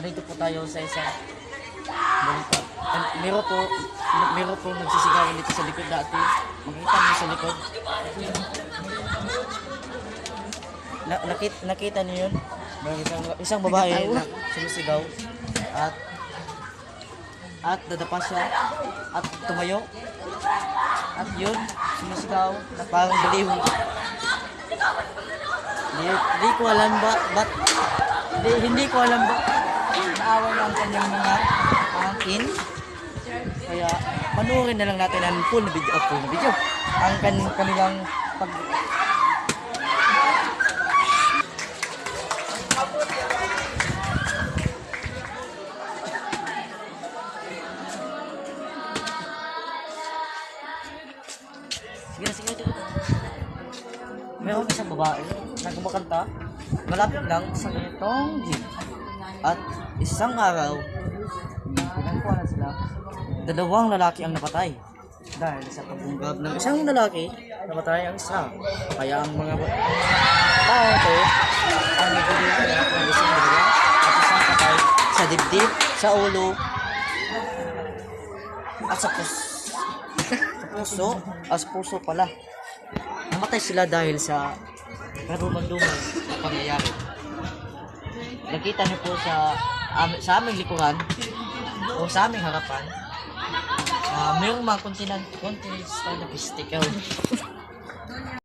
nandito po tayo sa isang balikat. Meron po nagsisigawan dito sa likod dati. Makita mo sa likod. Nakita niyo yun? Isang babae na sumisigaw at dadapa siya at tumayo at yun sumisigaw na parang baliw. Hindi ko alam ba hindi ko alam ba naawa niya ang kanyang mga pangkin. Kaya panoorin na lang natin ang full na video ang kanilang pag sige. Meron isang babae na kumakanta malapit lang sa ganitong gym. At isang araw, pinagkuhanan sila, dalawang lalaki ang napatay. Dahil sa pagbunggab ng isang lalaki, napatay ang isa. Kaya ang mga tao ito, ang nagulungan ng isang dalawa at isang patay sa dibdib, sa ulo, at sa puso pala. Namatay sila dahil sa karumang-dumang pangyayari. Nakita niyo po sa aming likuran o sa aming harapan, mayroong mga kontinista na pistik.